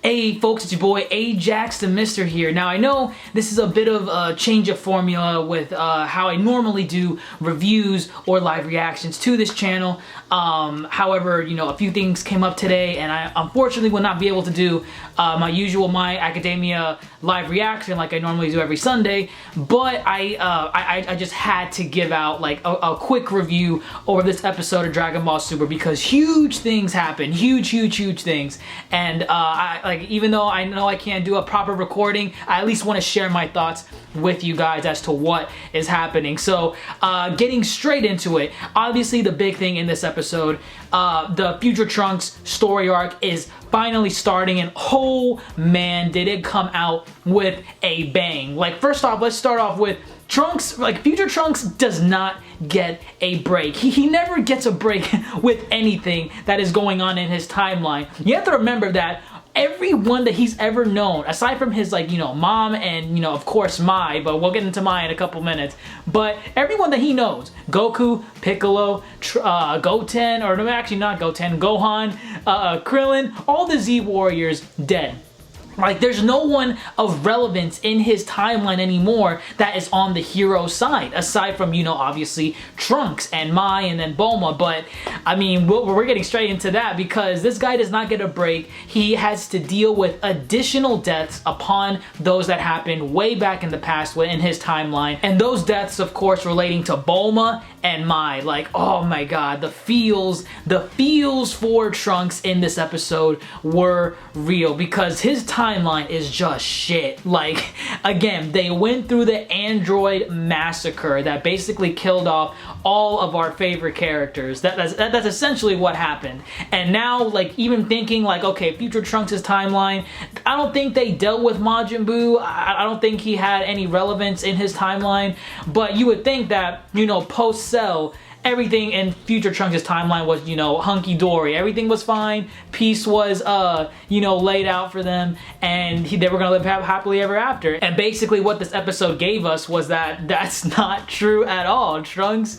Hey folks, it's your boy Ajax the Mister here. Now I know this is a bit of a change of formula with how I normally do reviews or live reactions to this channel. However, you know, a few things came up today and I unfortunately will not be able to do my usual My Academia live reaction like I normally do every Sunday, but I just had to give out like a quick review over this episode of Dragon Ball Super because huge things happen, huge things, and even though I know I can't do a proper recording, I at least want to share my thoughts with you guys as to what is happening. So getting straight into it, obviously the big thing in this episode, the Future Trunks story arc is finally starting, and oh man, did it come out with a bang. Like, first off, let's start off with Trunks. Like, Future Trunks does not get a break. He never gets a break with anything that is going on in his timeline. You have to remember that everyone that he's ever known, aside from his, like, you know, mom and, you know, of course Mai, but we'll get into Mai in a couple minutes, but everyone that he knows, Goku, Piccolo, Goten, or no, actually not Goten, Gohan, Krillin, all the Z Warriors dead. Like, there's no one of relevance in his timeline anymore that is on the hero side, aside from, you know, obviously Trunks and Mai and then Bulma. But I mean, we're getting straight into that because this guy does not get a break. He has to deal with additional deaths upon those that happened way back in the past in his timeline, and those deaths, of course, relating to Bulma and Mai. Like, oh my god, the feels for Trunks in this episode were real because his timeline is just shit. Like, again, they went through the android massacre that basically killed off all of our favorite characters. That's essentially what happened. And now, like, even thinking like, okay, Future Trunks' timeline, I don't think they dealt with Majin Buu. I don't think he had any relevance in his timeline, but you would think that, you know, post-Cell, everything in Future Trunks' timeline was, you know, hunky-dory. Everything was fine. Peace was, you know, laid out for them, and they were gonna live happily ever after. And basically what this episode gave us was that that's not true at all. Trunks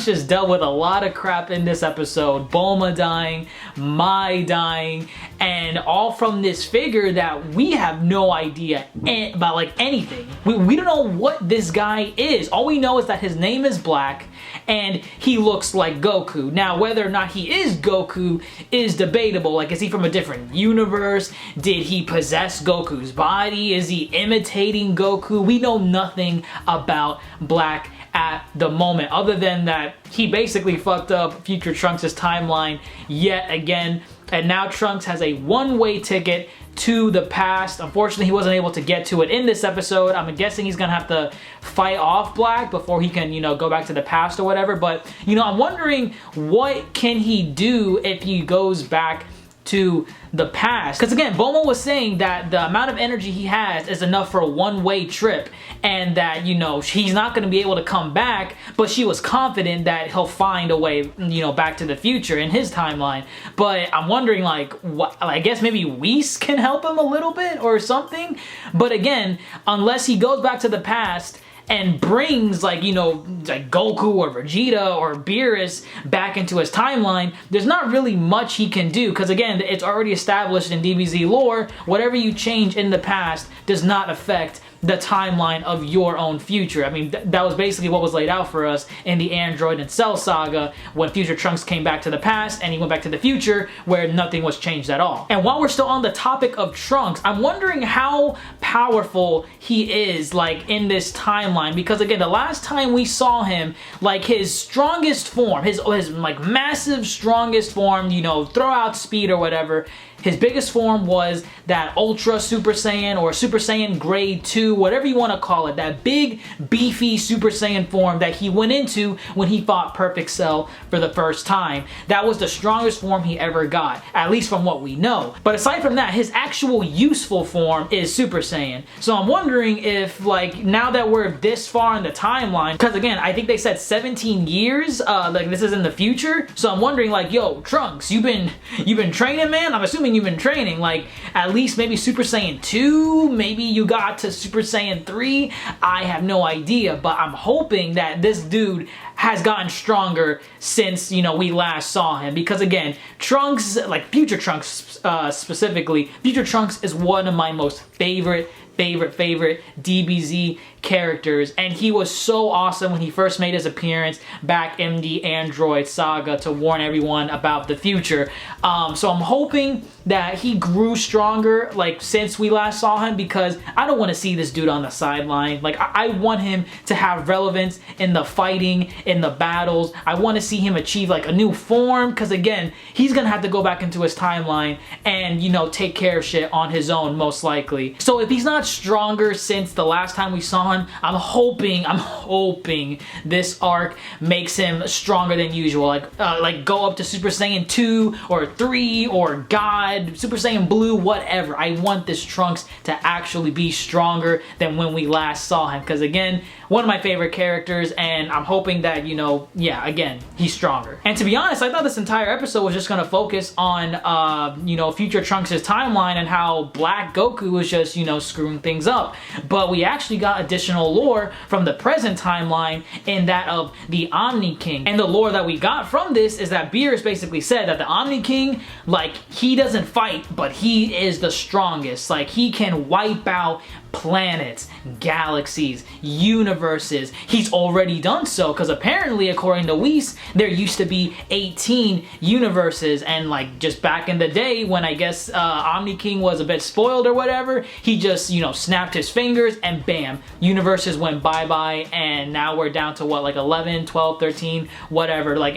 just dealt with a lot of crap in this episode. Bulma dying, Mai dying, and all from this figure that we have no idea about, like, anything. We don't know what this guy is. All we know is that his name is Black, and he looks like Goku. Now, whether or not he is Goku is debatable. Like, is he from a different universe? Did he possess Goku's body? Is he imitating Goku? We know nothing about Black at the moment, other than that he basically fucked up Future Trunks' timeline yet again, and now Trunks has a one-way ticket to the past. Unfortunately, he wasn't able to get to it in this episode. I'm guessing he's gonna have to fight off Black before he can, you know, go back to the past or whatever. But, you know, I'm wondering what can he do if he goes back to the past, because again, Bulma was saying that the amount of energy he has is enough for a one-way trip, and that, you know, he's not going to be able to come back, but she was confident that he'll find a way, you know, back to the future in his timeline. But I'm wondering, like, what, I guess maybe Whis can help him a little bit or something. But again, unless he goes back to the past and brings, like, you know, like Goku or Vegeta or Beerus back into his timeline, there's not really much he can do, because again, it's already established in DBZ lore, whatever you change in the past does not affect the timeline of your own future. I mean, that was basically what was laid out for us in the Android and Cell saga when Future Trunks came back to the past and he went back to the future where nothing was changed at all. And while we're still on the topic of Trunks, I'm wondering how powerful he is, like, in this timeline, because again, the last time we saw him, like, his strongest form, his like massive strongest form, you know, throw out speed or whatever, his biggest form was that Ultra Super Saiyan or Super Saiyan Grade 2, whatever you want to call it, that big, beefy Super Saiyan form that he went into when he fought Perfect Cell for the first time. That was the strongest form he ever got, at least from what we know. But aside from that, his actual useful form is Super Saiyan. So I'm wondering if, like, now that we're this far in the timeline, because again, I think they said 17 years, like, this is in the future, so I'm wondering, like, yo, Trunks, you've been training, man? I'm assuming you've been training, like, at least maybe Super Saiyan 2, maybe you got to Super Saiyan 3, I have no idea, but I'm hoping that this dude has gotten stronger since, you know, we last saw him. Because again, Trunks, like Future Trunks specifically, Future Trunks is one of my most favorite DBZ characters, and he was so awesome when he first made his appearance back in the Android saga to warn everyone about the future. So I'm hoping that he grew stronger like since we last saw him, because I don't want to see this dude on the sideline. Like I want him to have relevance in the fighting, in the battles. I want to see him achieve like a new form, because again, he's gonna have to go back into his timeline and, you know, take care of shit on his own most likely. So if he's not stronger since the last time we saw him, I'm hoping this arc makes him stronger than usual. Like go up to Super Saiyan 2 or 3 or God, Super Saiyan Blue, whatever. I want this Trunks to actually be stronger than when we last saw him, because again, one of my favorite characters, and I'm hoping that, you know, yeah, again, he's stronger. And to be honest, I thought this entire episode was just gonna focus on, you know, future Trunks' timeline and how Black Goku was just, you know, screwing things up. But we actually got additional lore from the present timeline in that of the Omni King. And the lore that we got from this is that Beerus basically said that the Omni King, like, he doesn't fight, but he is the strongest. Like, he can wipe out planets, galaxies, universes. He's already done so, because apparently, according to Whis, there used to be 18 universes, and like just back in the day when I guess Omni King was a bit spoiled or whatever, he just, you know, snapped his fingers and bam, universes went bye-bye, and now we're down to what, like 11, 12, 13, whatever. Like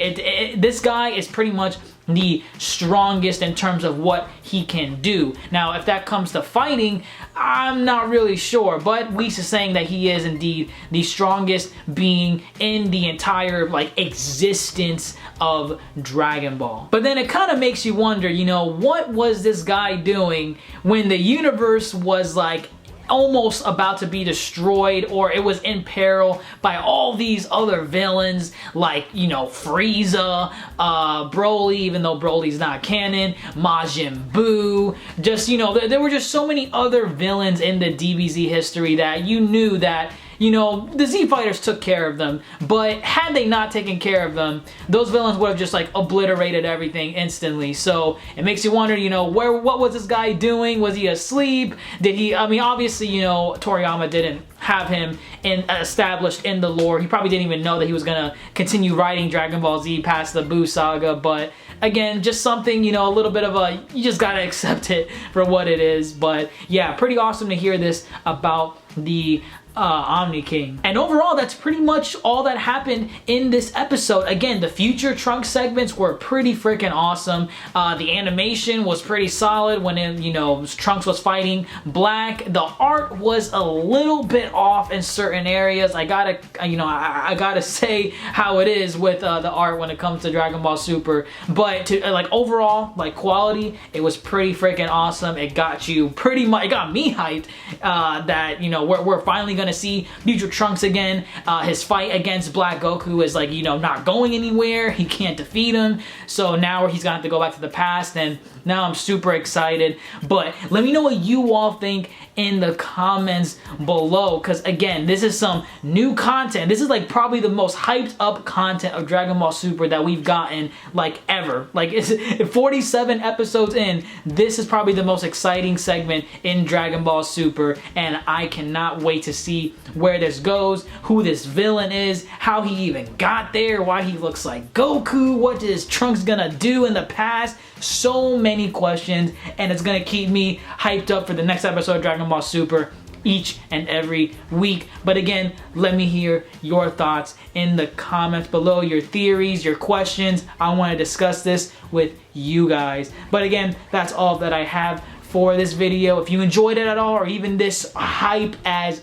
this guy is pretty much the strongest in terms of what he can do. Now, if that comes to fighting, I'm not really sure, but Whis is saying that he is indeed the strongest being in the entire, like, existence of Dragon Ball. But then it kind of makes you wonder, you know, what was this guy doing when the universe was, like, almost about to be destroyed, or it was in peril by all these other villains like, you know, Frieza, Broly, even though Broly's not canon, Majin Buu, just, you know, there were just so many other villains in the DBZ history that you knew that, you know, the Z Fighters took care of them, but had they not taken care of them, those villains would have just like obliterated everything instantly. So it makes you wonder, you know, what was this guy doing? Was he asleep? Did he, I mean, obviously, you know, Toriyama didn't have him established in the lore. He probably didn't even know that he was gonna continue writing Dragon Ball Z past the Buu saga, but again, just something, you know, a little bit of a, you just gotta accept it for what it is. But yeah, pretty awesome to hear this about the Omni King. And overall, that's pretty much all that happened in this episode. Again, the future Trunks segments were pretty freaking awesome. The animation was pretty solid when, you know, Trunks was fighting Black. The art was a little bit off in certain areas. I gotta, you know, I gotta say how it is with the art when it comes to Dragon Ball Super. But to like overall, like quality, it was pretty freaking awesome. It got you pretty much, it got me hyped that, you know, we're finally gonna see future Trunks again. His fight against Black Goku is like, you know, not going anywhere. He can't defeat him. So now he's gonna have to go back to the past, and now I'm super excited. But let me know what you all think in the comments below, because again, this is some new content. This is like probably the most hyped up content of Dragon Ball Super that we've gotten like ever. Like it's 47 episodes in, this is probably the most exciting segment in Dragon Ball Super, and I cannot wait to see where this goes, who this villain is, how he even got there, why he looks like Goku, what is Trunks gonna do in the past. So many questions, and it's gonna keep me hyped up for the next episode of Dragon Ball Super each and every week. But again, let me hear your thoughts in the comments below, your theories, your questions. I want to discuss this with you guys. But again, that's all that I have for this video. If you enjoyed it at all, or even this hype as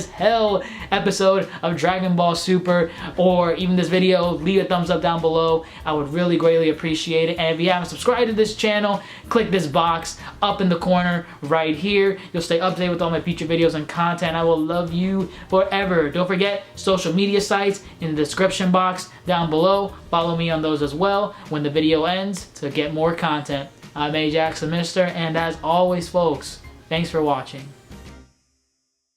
hell episode of Dragon Ball Super, or even this video, leave a thumbs up down below. I would really greatly appreciate it. And if you haven't subscribed to this channel, click this box up in the corner right here. You'll stay up to date with all my future videos and content. I will love you forever. Don't forget, social media sites in the description box down below. Follow me on those as well when the video ends to get more content. I'm Ajax the Mister, and as always, folks, thanks for watching.